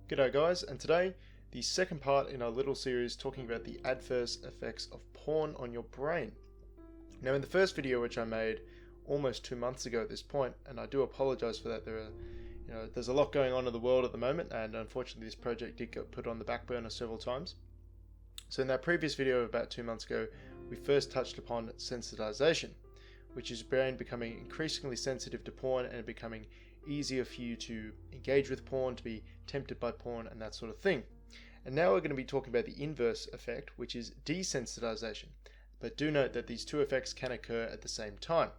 G'day guys, and today the second part in our little series talking about the adverse effects of porn on your brain. Now in the first video, which I made almost 2 months ago at this point, and I do apologize for that, there's a lot going on in the world at the moment, and unfortunately this project did get put on the back burner several times. So in that previous video about 2 months ago, we first touched upon sensitization, which is brain becoming increasingly sensitive to porn and becoming easier for you to engage with porn, to be tempted by porn and that sort of thing. And now we're going to be talking about the inverse effect, which is desensitization. But do note that these two effects can occur at the same time.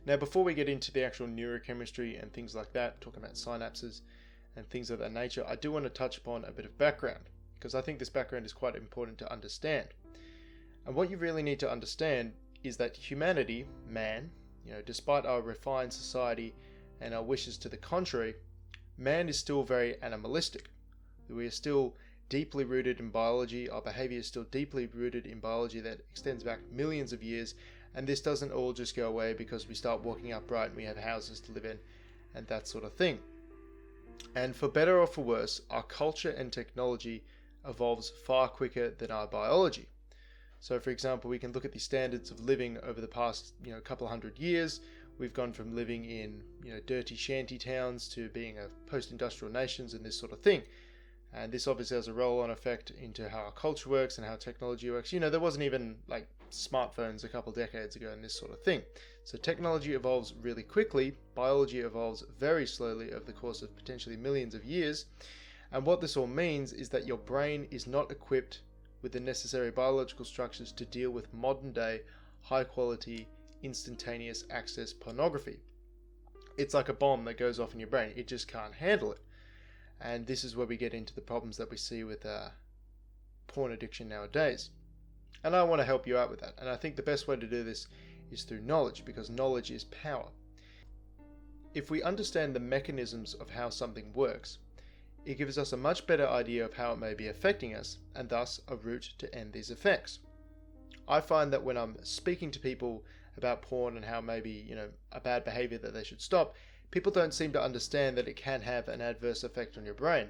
Now before we get into the actual neurochemistry and things like that, talking about synapses and things of that nature, I do want to touch upon a bit of background, because I think this background is quite important to understand. And what you really need to understand is that humanity, man, despite our refined society and our wishes to the contrary, man is still very animalistic. We are still deeply rooted in biology. Our behavior is still deeply rooted in biology that extends back millions of years, and this doesn't all just go away because we start walking upright and we have houses to live in and that sort of thing. And for better or for worse, our culture and technology evolves far quicker than our biology. So for example, we can look at the standards of living over the past couple hundred years. We've gone from living in dirty shanty towns to being a post-industrial nations and this sort of thing. And this obviously has a roll-on effect into how our culture works and how technology works. There wasn't even like smartphones a couple decades ago and this sort of thing. So technology evolves really quickly. Biology evolves very slowly over the course of potentially millions of years. And what this all means is that your brain is not equipped with the necessary biological structures to deal with modern day, high quality, instantaneous access pornography. It's like a bomb that goes off in your brain. It just can't handle it. And this is where we get into the problems that we see with porn addiction nowadays. And I want to help you out with that. And I think the best way to do this is through knowledge, because knowledge is power. If we understand the mechanisms of how something works, it gives us a much better idea of how it may be affecting us, and thus a route to end these effects. I find that when I'm speaking to people about porn and how maybe, a bad behavior that they should stop, people don't seem to understand that it can have an adverse effect on your brain.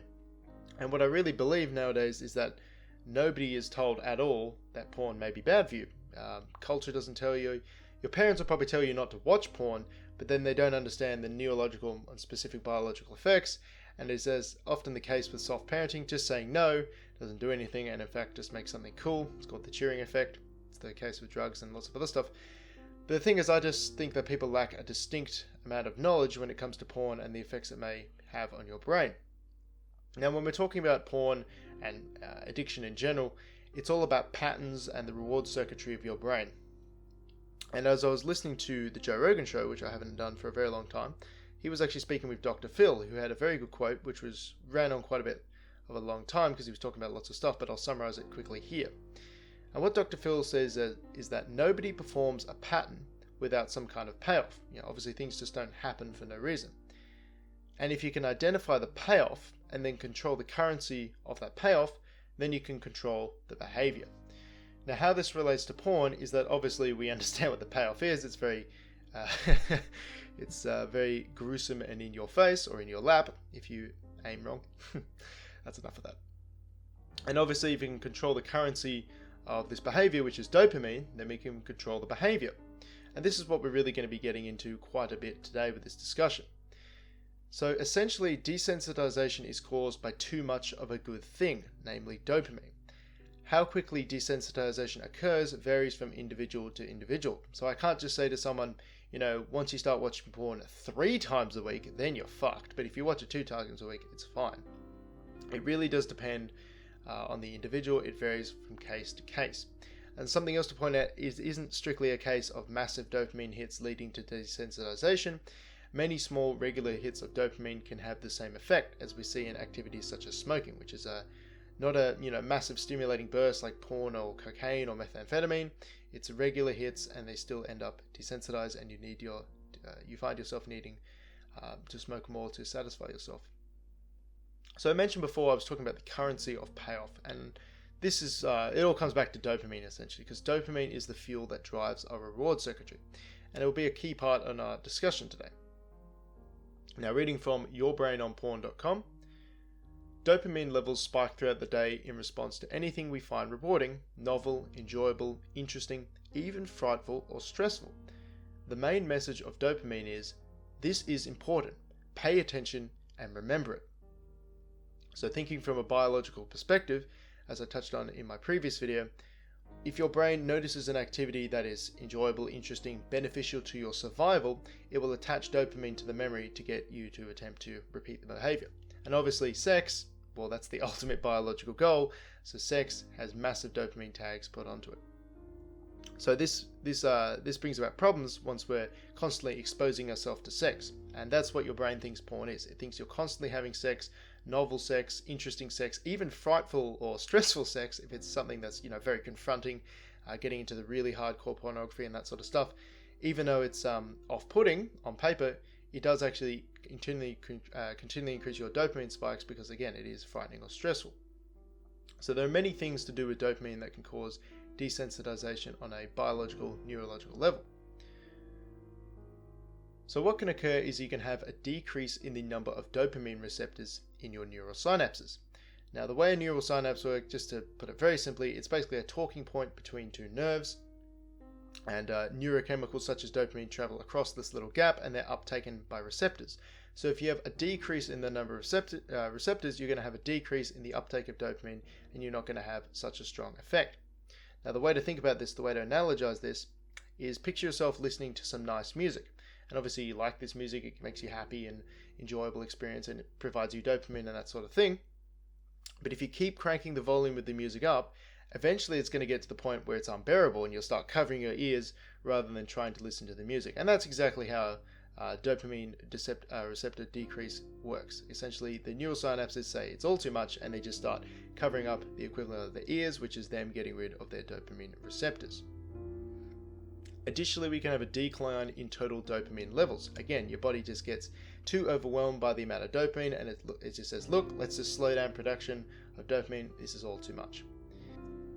And what I really believe nowadays is that nobody is told at all that porn may be bad for you. Culture doesn't tell you. Your parents will probably tell you not to watch porn, but then they don't understand the neurological and specific biological effects. And as is often the case with soft parenting, just saying no doesn't do anything, and in fact just makes something cool. It's called the cheering effect. It's the case with drugs and lots of other stuff. But the thing is, I just think that people lack a distinct amount of knowledge when it comes to porn and the effects it may have on your brain. Now, when we're talking about porn and addiction in general, it's all about patterns and the reward circuitry of your brain. And as I was listening to the Joe Rogan show, which I haven't done for a very long time, he was actually speaking with Dr. Phil, who had a very good quote, which ran on quite a bit of a long time because he was talking about lots of stuff, but I'll summarize it quickly here. And what Dr. Phil says is that nobody performs a pattern without some kind of payoff. Obviously things just don't happen for no reason. And if you can identify the payoff and then control the currency of that payoff, then you can control the behavior. Now, how this relates to porn is that obviously we understand what the payoff is. It's very very gruesome and in your face or in your lap if you aim wrong. That's enough of that. And obviously if you can control the currency of this behavior, which is dopamine, then we can control the behavior. And this is what we're really going to be getting into quite a bit today with this discussion. So essentially, desensitization is caused by too much of a good thing, namely dopamine. How quickly desensitization occurs varies from individual to individual. So I can't just say to someone, once you start watching porn 3 times a week, then you're fucked. But if you watch it 2 times a week, it's fine. It really does depend on the individual. It varies from case to case. And something else to point out is it isn't strictly a case of massive dopamine hits leading to desensitization. Many small regular hits of dopamine can have the same effect as we see in activities such as smoking, which is not a massive stimulating burst like porn or cocaine or methamphetamine. It's regular hits and they still end up desensitized, and you find yourself needing to smoke more to satisfy yourself. So I mentioned before I was talking about the currency of payoff, and this is it all comes back to dopamine essentially, because dopamine is the fuel that drives our reward circuitry, and it will be a key part in our discussion today. Now, reading from yourbrainonporn.com, Dopamine levels spike throughout the day in response to anything we find rewarding, novel, enjoyable, interesting, even frightful or stressful. The main message of dopamine is, this is important, pay attention and remember it. So thinking from a biological perspective, as I touched on in my previous video, if your brain notices an activity that is enjoyable, interesting, beneficial to your survival, it will attach dopamine to the memory to get you to attempt to repeat the behavior. And obviously sex, well, that's the ultimate biological goal, so sex has massive dopamine tags put onto it. So this brings about problems once we're constantly exposing ourselves to sex, and that's what your brain thinks porn is. It thinks you're constantly having sex, novel sex, interesting sex, even frightful or stressful sex if it's something that's very confronting, getting into the really hardcore pornography and that sort of stuff. Even though it's off-putting on paper, it does actually continually increase your dopamine spikes because, again, it is frightening or stressful. So there are many things to do with dopamine that can cause desensitization on a biological, neurological level. So what can occur is you can have a decrease in the number of dopamine receptors in your neural synapses. Now, the way a neural synapse works, just to put it very simply, it's basically a talking point between two nerves, and neurochemicals such as dopamine travel across this little gap and they're uptaken by receptors. So if you have a decrease in the number of receptors, you're going to have a decrease in the uptake of dopamine and you're not going to have such a strong effect. Now, the way to think about this, the way to analogize this, is picture yourself listening to some nice music. And obviously you like this music, it makes you happy and enjoyable experience and it provides you dopamine and that sort of thing. But if you keep cranking the volume of the music up, eventually it's going to get to the point where it's unbearable and you'll start covering your ears rather than trying to listen to the music. And that's exactly how dopamine receptor decrease works. Essentially, the neural synapses say it's all too much and they just start covering up the equivalent of the ears, which is them getting rid of their dopamine receptors. Additionally, we can have a decline in total dopamine levels. Again, your body just gets too overwhelmed by the amount of dopamine and it just says, look, let's just slow down production of dopamine. This is all too much.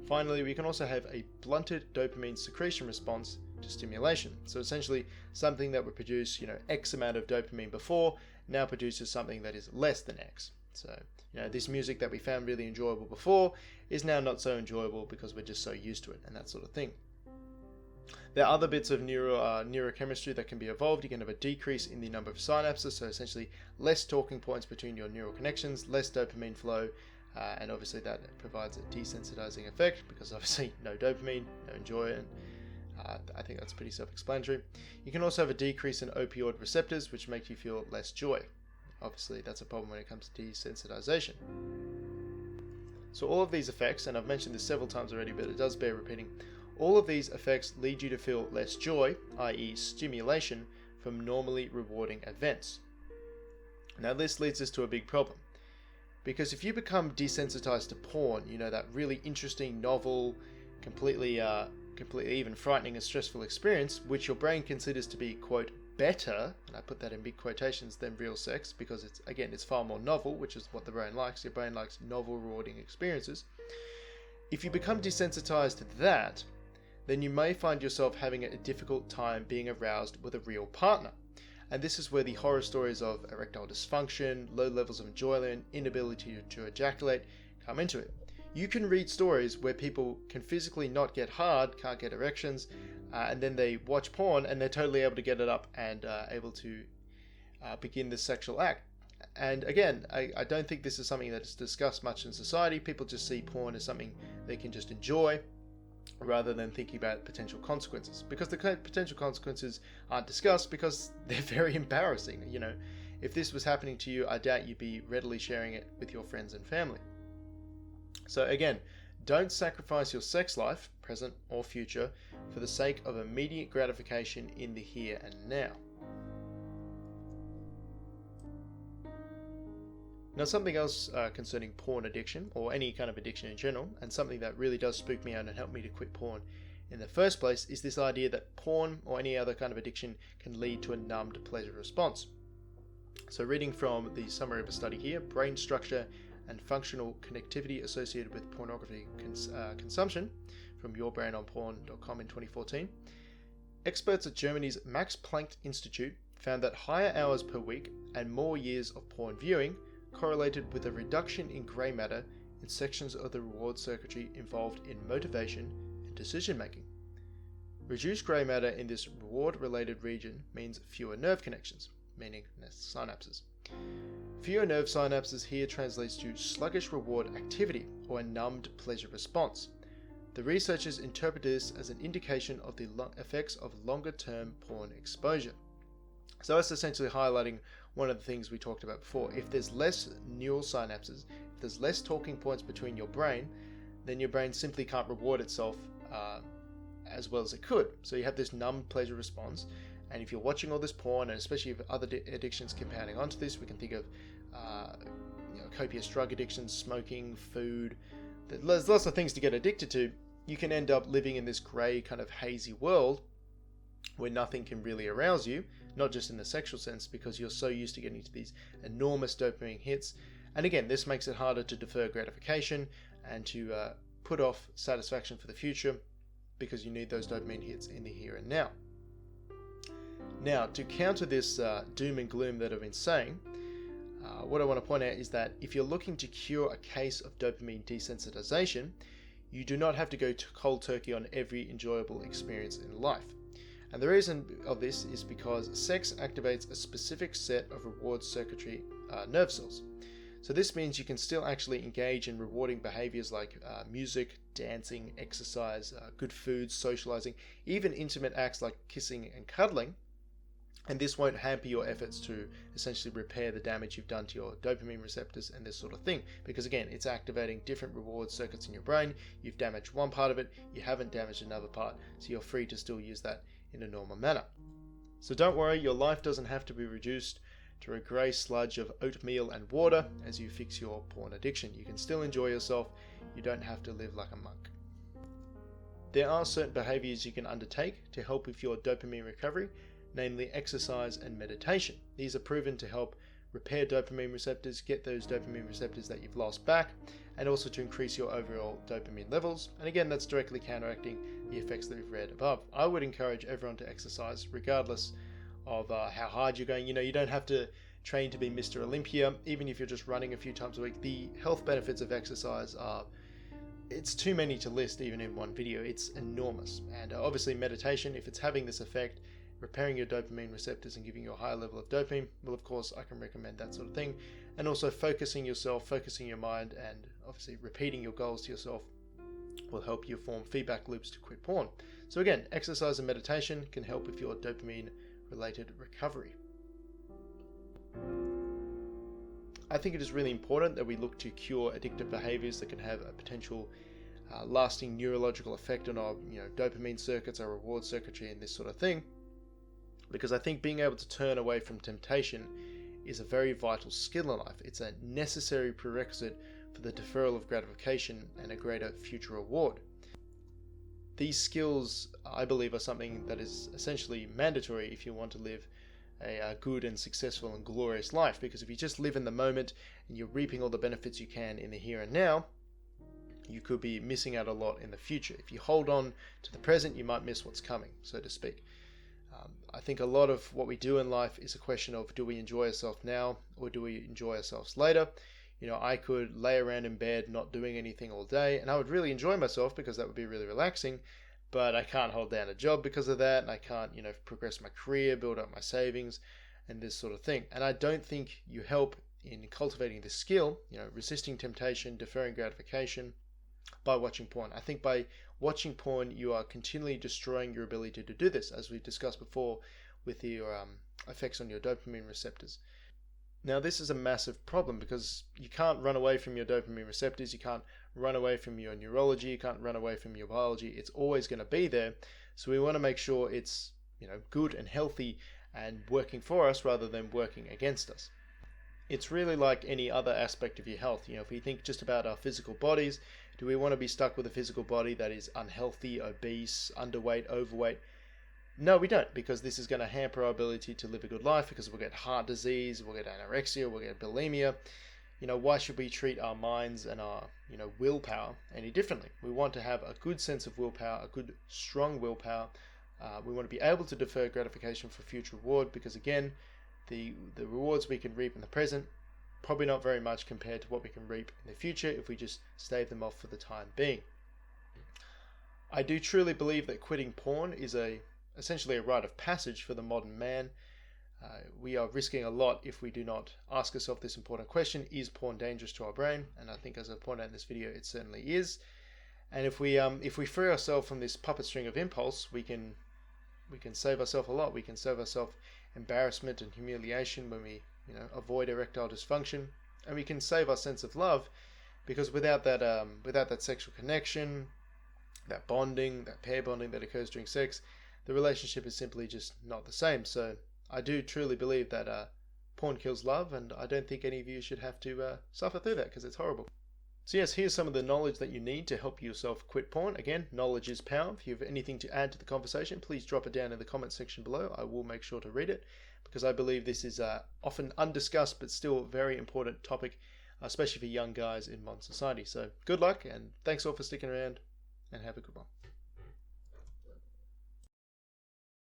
Finally, we can also have a blunted dopamine secretion response to stimulation. So essentially, something that would produce, X amount of dopamine before now produces something that is less than X. So, this music that we found really enjoyable before is now not so enjoyable because we're just so used to it and that sort of thing. There are other bits of neurochemistry that can be evolved. You can have a decrease in the number of synapses, so essentially less talking points between your neural connections, less dopamine flow, and obviously that provides a desensitizing effect because obviously no dopamine, no enjoyment. I think that's pretty self-explanatory. You can also have a decrease in opioid receptors, which make you feel less joy. Obviously, that's a problem when it comes to desensitization. So all of these effects, and I've mentioned this several times already, but it does bear repeating, all of these effects lead you to feel less joy, i.e. stimulation, from normally rewarding events. Now this leads us to a big problem. Because if you become desensitized to porn, that really interesting, novel, completely even frightening and stressful experience, which your brain considers to be, quote, better, and I put that in big quotations, than real sex, because it's far more novel, which is what the brain likes. Your brain likes novel, rewarding experiences. If you become desensitized to that, then you may find yourself having a difficult time being aroused with a real partner. And this is where the horror stories of erectile dysfunction, low levels of enjoyment, inability to ejaculate come into it. You can read stories where people can physically not get hard, can't get erections, and then they watch porn and they're totally able to get it up and able to begin the sexual act. And again, I don't think this is something that is discussed much in society. People just see porn as something they can just enjoy rather than thinking about potential consequences. Because the potential consequences aren't discussed because they're very embarrassing. If this was happening to you, I doubt you'd be readily sharing it with your friends and family. So again, don't sacrifice your sex life, present or future, for the sake of immediate gratification in the here and now. Now, something else concerning porn addiction, or any kind of addiction in general, and something that really does spook me out and help me to quit porn in the first place, is this idea that porn or any other kind of addiction can lead to a numbed pleasure response. So reading from the summary of a study here, Brain Structure and Functional Connectivity Associated with Pornography Consumption, from yourbrainonporn.com in 2014, experts at Germany's Max Planck Institute found that higher hours per week and more years of porn viewing correlated with a reduction in grey matter in sections of the reward circuitry involved in motivation and decision making. Reduced grey matter in this reward-related region means fewer nerve connections, meaning less synapses. Fewer nerve synapses here translates to sluggish reward activity or a numbed pleasure response. The researchers interpret this as an indication of the effects of longer-term porn exposure. So that's essentially highlighting one of the things we talked about before. If there's less neural synapses, if there's less talking points between your brain, then your brain simply can't reward itself as well as it could. So you have this numbed pleasure response, and if you're watching all this porn, and especially if other addictions compounding onto this, we can think of copious drug addictions, smoking, food. There's lots of things to get addicted to. You can end up living in this grey kind of hazy world where nothing can really arouse you, not just in the sexual sense, because you're so used to getting to these enormous dopamine hits. And again, this makes it harder to defer gratification and to put off satisfaction for the future, because you need those dopamine hits in the here and now. Now, to counter this doom and gloom that I've been saying, what I want to point out is that if you're looking to cure a case of dopamine desensitization, you do not have to go cold turkey on every enjoyable experience in life. And the reason of this is because sex activates a specific set of reward circuitry nerve cells. So this means you can still actually engage in rewarding behaviors like music, dancing, exercise, good food, socializing, even intimate acts like kissing and cuddling. And this won't hamper your efforts to essentially repair the damage you've done to your dopamine receptors and this sort of thing. Because again, it's activating different reward circuits in your brain. You've damaged one part of it, you haven't damaged another part, so you're free to still use that in a normal manner. So don't worry, your life doesn't have to be reduced to a grey sludge of oatmeal and water as you fix your porn addiction. You can still enjoy yourself, you don't have to live like a monk. There are certain behaviors you can undertake to help with your dopamine recovery, namely exercise and meditation. These are proven to help repair dopamine receptors, get those dopamine receptors that you've lost back, and also to increase your overall dopamine levels. And again, that's directly counteracting the effects that we've read above. I would encourage everyone to exercise regardless of how hard you're going. You don't have to train to be Mr. Olympia. Even if you're just running a few times a week, the health benefits of exercise are, it's too many to list even in one video. It's enormous. And obviously meditation, if it's having this effect, repairing your dopamine receptors and giving you a higher level of dopamine, well, of course, I can recommend that sort of thing. And also focusing yourself, focusing your mind, and obviously repeating your goals to yourself will help you form feedback loops to quit porn. So again, exercise and meditation can help with your dopamine-related recovery. I think it is really important that we look to cure addictive behaviors that can have a potential lasting neurological effect on our dopamine circuits, our reward circuitry, and this sort of thing. Because I think being able to turn away from temptation is a very vital skill in life. It's a necessary prerequisite for the deferral of gratification and a greater future reward. These skills, I believe, are something that is essentially mandatory if you want to live a good and successful and glorious life. Because if you just live in the moment and you're reaping all the benefits you can in the here and now, you could be missing out a lot in the future. If you hold on to the present, you might miss what's coming, so to speak. I think a lot of what we do in life is a question of, do we enjoy ourselves now or do we enjoy ourselves later? I could lay around in bed not doing anything all day and I would really enjoy myself because that would be really relaxing, but I can't hold down a job because of that, and I can't progress my career, build up my savings and this sort of thing. And I don't think you help in cultivating this skill, resisting temptation, deferring gratification, by watching porn. I think by watching porn, you are continually destroying your ability to do this, as we've discussed before with your effects on your dopamine receptors. Now, this is a massive problem because you can't run away from your dopamine receptors, you can't run away from your neurology, you can't run away from your biology. It's always going to be there. So we want to make sure it's good and healthy and working for us rather than working against us. It's really like any other aspect of your health. If we think just about our physical bodies, do we want to be stuck with a physical body that is unhealthy, obese, underweight, overweight? No, we don't, because this is going to hamper our ability to live a good life, because we'll get heart disease, we'll get anorexia, we'll get bulimia. Why should we treat our minds and our, willpower any differently? We want to have a good sense of willpower, a good, strong willpower. We want to be able to defer gratification for future reward, because again, the rewards we can reap in the present probably not very much compared to what we can reap in the future if we just stave them off for the time being. I do truly believe that quitting porn is essentially a rite of passage for the modern man. We are risking a lot if we do not ask ourselves this important question: is porn dangerous to our brain? And I think, as I pointed out in this video, it certainly is. And if we free ourselves from this puppet string of impulse, we can save ourselves a lot. We can save ourselves embarrassment and humiliation when we avoid erectile dysfunction, and we can save our sense of love, because without that sexual connection, that bonding, that pair bonding that occurs during sex, the relationship is simply just not the same. So I do truly believe that porn kills love, and I don't think any of you should have to suffer through that, because it's horrible. So yes, here's some of the knowledge that you need to help yourself quit porn. Again, knowledge is power. If you have anything to add to the conversation, please drop it down in the comment section below. I will make sure to read it, because I believe this is often undiscussed but still a very important topic, especially for young guys in modern society. So good luck, and thanks all for sticking around, and have a good one.